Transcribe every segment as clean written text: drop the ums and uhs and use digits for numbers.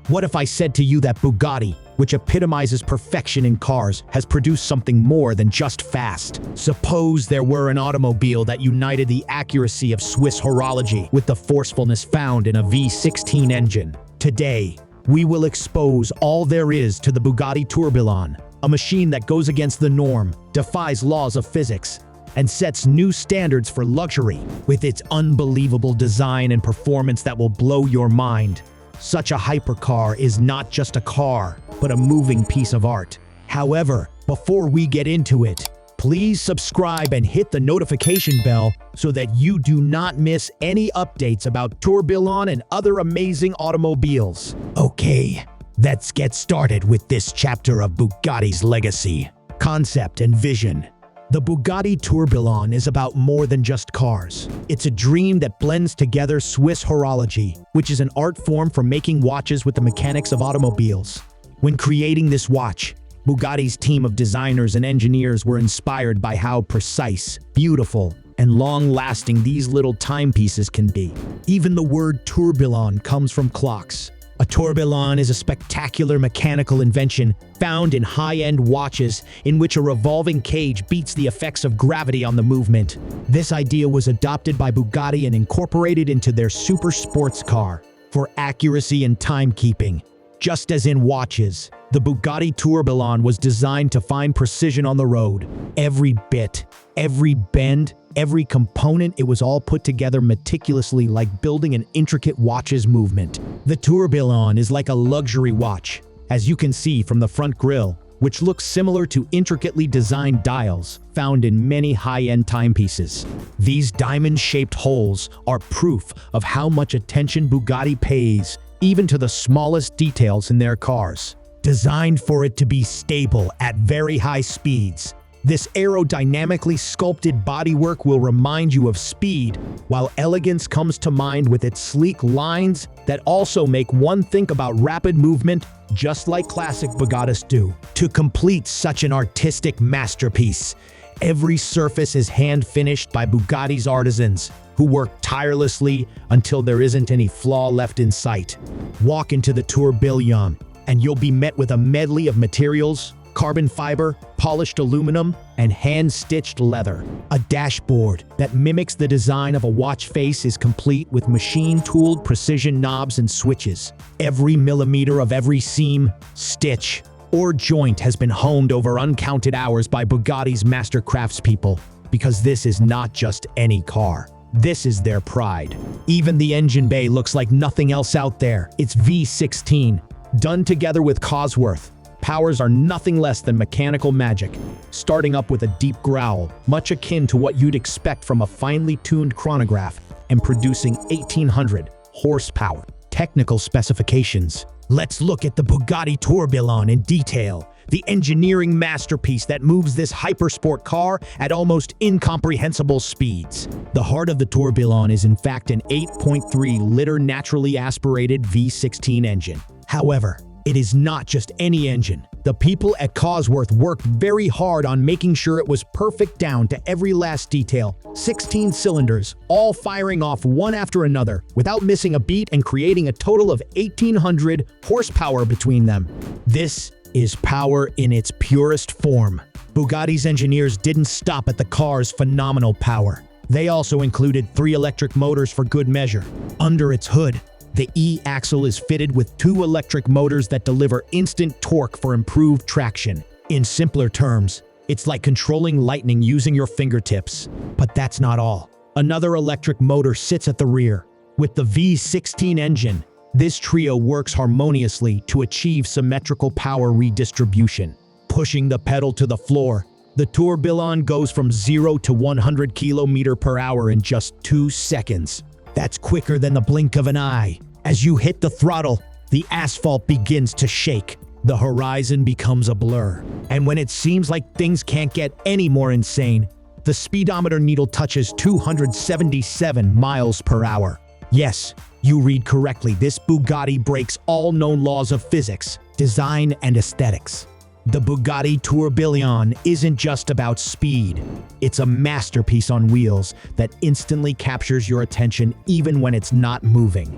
What if I said to you that Bugatti, which epitomizes perfection in cars, has produced something more than just fast? Suppose there were an automobile that united the accuracy of Swiss horology with the forcefulness found in a V16 engine. Today, we will expose all there is to the Bugatti Tourbillon, a machine that goes against the norm, defies laws of physics, and sets new standards for luxury with its unbelievable design and performance that will blow your mind. Such a hypercar is not just a car, but a moving piece of art. However, before we get into it, please subscribe and hit the notification bell so that you do not miss any updates about Tourbillon and other amazing automobiles. Okay, let's get started with this chapter of Bugatti's legacy, concept, and vision. The Bugatti Tourbillon is about more than just cars. It's a dream that blends together Swiss horology, which is an art form for making watches, with the mechanics of automobiles. When creating this watch, Bugatti's team of designers and engineers were inspired by how precise, beautiful, and long-lasting these little timepieces can be. Even the word tourbillon comes from clocks. A tourbillon is a spectacular mechanical invention found in high-end watches in which a revolving cage beats the effects of gravity on the movement. This idea was adopted by Bugatti and incorporated into their super sports car for accuracy and timekeeping. Just as in watches, the Bugatti Tourbillon was designed to find precision on the road. Every bit, every bend, every component, it was all put together meticulously, like building an intricate watch's movement. The Tourbillon is like a luxury watch, as you can see from the front grille, which looks similar to intricately designed dials found in many high-end timepieces. These diamond-shaped holes are proof of how much attention Bugatti pays even to the smallest details in their cars. Designed for it to be stable at very high speeds, this aerodynamically sculpted bodywork will remind you of speed, while elegance comes to mind with its sleek lines that also make one think about rapid movement, just like classic Bugattis do. To complete such an artistic masterpiece, every surface is hand-finished by Bugatti's artisans, who work tirelessly until there isn't any flaw left in sight. Walk into the Tourbillon, and you'll be met with a medley of materials: carbon fiber, polished aluminum, and hand-stitched leather. A dashboard that mimics the design of a watch face is complete with machine-tooled precision knobs and switches. Every millimeter of every seam, stitch, or joint has been honed over uncounted hours by Bugatti's master craftspeople, because this is not just any car. This is their pride. Even the engine bay looks like nothing else out there. It's V16, done together with Cosworth. Powers are nothing less than mechanical magic, starting up with a deep growl, much akin to what you'd expect from a finely tuned chronograph, and producing 1800 horsepower. Technical specifications. Let's look at the Bugatti Tourbillon in detail, the engineering masterpiece that moves this hypersport car at almost incomprehensible speeds. The heart of the Tourbillon is in fact an 8.3-liter naturally aspirated V16 engine. However, it is not just any engine. The people at Cosworth worked very hard on making sure it was perfect down to every last detail. 16 cylinders, all firing off one after another, without missing a beat, and creating a total of 1800 horsepower between them. This is power in its purest form. Bugatti's engineers didn't stop at the car's phenomenal power. They also included 3 electric motors for good measure. Under its hood, the E-axle is fitted with 2 electric motors that deliver instant torque for improved traction. In simpler terms, it's like controlling lightning using your fingertips. But that's not all. Another electric motor sits at the rear. With the V16 engine, this trio works harmoniously to achieve symmetrical power redistribution. Pushing the pedal to the floor, the Tourbillon goes from 0 to 100 km/h in just 2 seconds. That's quicker than the blink of an eye. As you hit the throttle, the asphalt begins to shake. The horizon becomes a blur. And when it seems like things can't get any more insane, the speedometer needle touches 277 miles per hour. Yes, you read correctly. This Bugatti breaks all known laws of physics, design, and aesthetics. The Bugatti Tourbillon isn't just about speed. It's a masterpiece on wheels that instantly captures your attention even when it's not moving.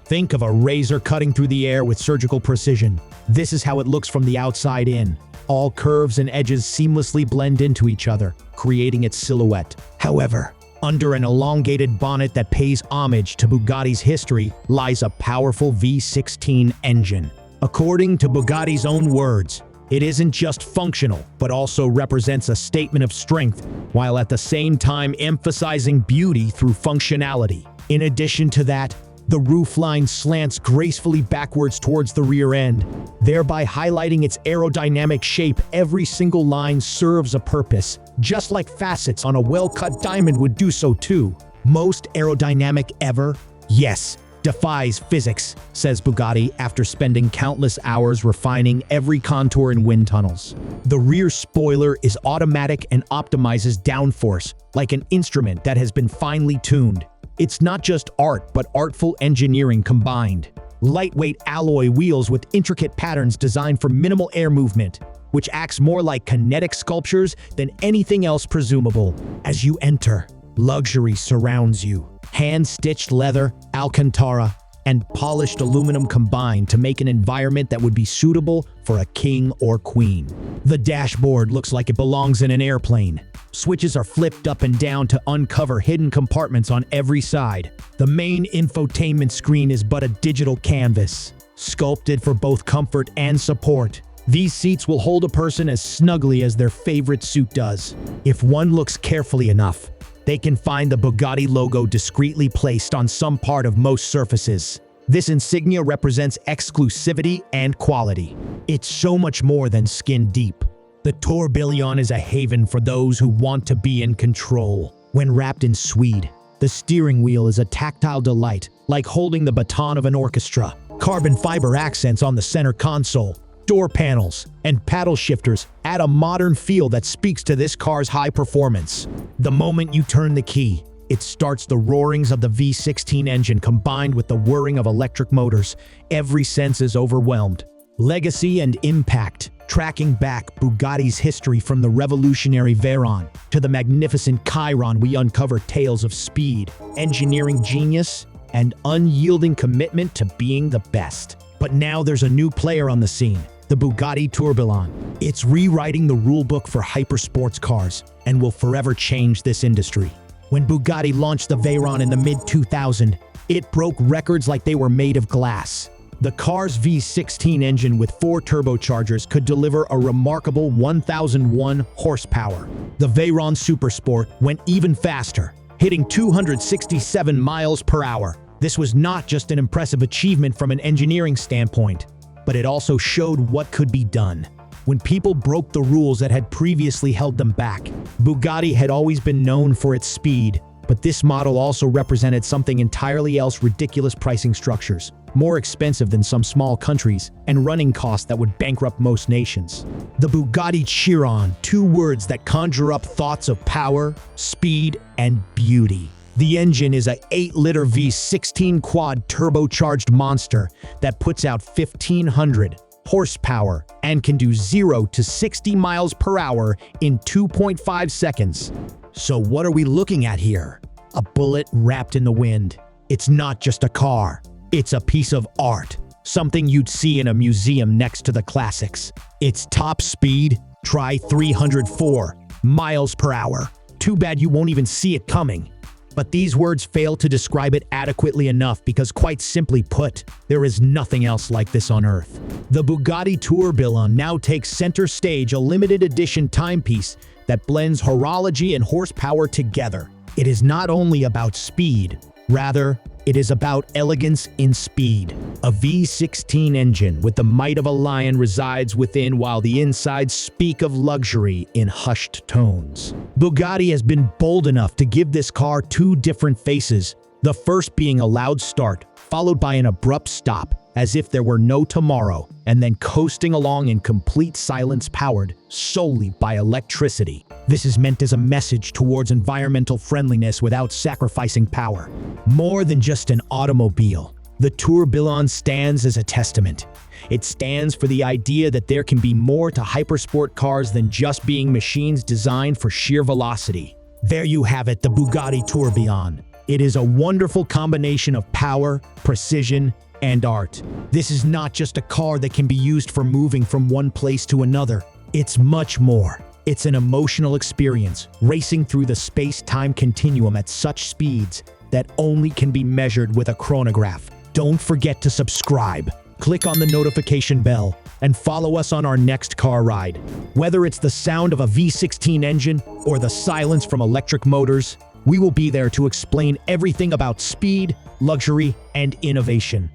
Think of a razor cutting through the air with surgical precision. This is how it looks from the outside in. All curves and edges seamlessly blend into each other, creating its silhouette. However, under an elongated bonnet that pays homage to Bugatti's history lies a powerful V16 engine. According to Bugatti's own words, it isn't just functional, but also represents a statement of strength, while at the same time emphasizing beauty through functionality. In addition to that, the roofline slants gracefully backwards towards the rear end, thereby highlighting its aerodynamic shape. Every single line serves a purpose, just like facets on a well-cut diamond would do so too. Most aerodynamic ever? Yes. Defies physics, says Bugatti after spending countless hours refining every contour in wind tunnels. The rear spoiler is automatic and optimizes downforce, like an instrument that has been finely tuned. It's not just art, but artful engineering combined. Lightweight alloy wheels with intricate patterns designed for minimal air movement, which acts more like kinetic sculptures than anything else presumable. As you enter, luxury surrounds you. Hand-stitched leather, Alcantara, and polished aluminum combine to make an environment that would be suitable for a king or queen. The dashboard looks like it belongs in an airplane. Switches are flipped up and down to uncover hidden compartments on every side. The main infotainment screen is but a digital canvas, sculpted for both comfort and support. These seats will hold a person as snugly as their favorite suit does. If one looks carefully enough, they can find the Bugatti logo discreetly placed on some part of most surfaces. This insignia represents exclusivity and quality. It's so much more than skin deep. The Tourbillon is a haven for those who want to be in control. When wrapped in suede, the steering wheel is a tactile delight, like holding the baton of an orchestra. Carbon fiber accents on the center console, door panels, and paddle shifters add a modern feel that speaks to this car's high performance. The moment you turn the key, it starts the roarings of the V16 engine combined with the whirring of electric motors. Every sense is overwhelmed. Legacy and impact. Tracking back Bugatti's history from the revolutionary Veyron to the magnificent Chiron, we uncover tales of speed, engineering genius, and unyielding commitment to being the best. But now there's a new player on the scene. The Bugatti Tourbillon. It's rewriting the rulebook for hypersports cars and will forever change this industry. When Bugatti launched the Veyron in the mid-2000s, it broke records like they were made of glass. The car's V16 engine with 4 turbochargers could deliver a remarkable 1,001 horsepower. The Veyron Supersport went even faster, hitting 267 miles per hour. This was not just an impressive achievement from an engineering standpoint, but it also showed what could be done when people broke the rules that had previously held them back. Bugatti had always been known for its speed, but this model also represented something entirely else: ridiculous pricing structures, more expensive than some small countries, and running costs that would bankrupt most nations. The Bugatti Chiron, 2 words that conjure up thoughts of power, speed, and beauty. The engine is a 8-liter V16 quad turbocharged monster that puts out 1,500 horsepower and can do 0 to 60 miles per hour in 2.5 seconds. So what are we looking at here? A bullet wrapped in the wind. It's not just a car. It's a piece of art, something you'd see in a museum next to the classics. Its top speed, try 304 miles per hour. Too bad you won't even see it coming. But these words fail to describe it adequately enough because, quite simply put, there is nothing else like this on Earth. The Bugatti Tourbillon now takes center stage, a limited edition timepiece that blends horology and horsepower together. It is not only about speed, rather, it is about elegance in speed. A V16 engine with the might of a lion resides within, while the insides speak of luxury in hushed tones. Bugatti has been bold enough to give this car 2 different faces, the first being a loud start, followed by an abrupt stop, as if there were no tomorrow, and then coasting along in complete silence powered solely by electricity. This is meant as a message towards environmental friendliness without sacrificing power. More than just an automobile, The Tourbillon stands as a testament. It stands for the idea that there can be more to hypersport cars than just being machines designed for sheer velocity. There you have it, the Bugatti Tourbillon. It is a wonderful combination of power, precision, and art. This is not just a car that can be used for moving from one place to another. It's much more. It's an emotional experience, racing through the space-time continuum at such speeds that only can be measured with a chronograph. Don't forget to subscribe, click on the notification bell, and follow us on our next car ride. Whether it's the sound of a V16 engine or the silence from electric motors, we will be there to explain everything about speed, luxury, and innovation.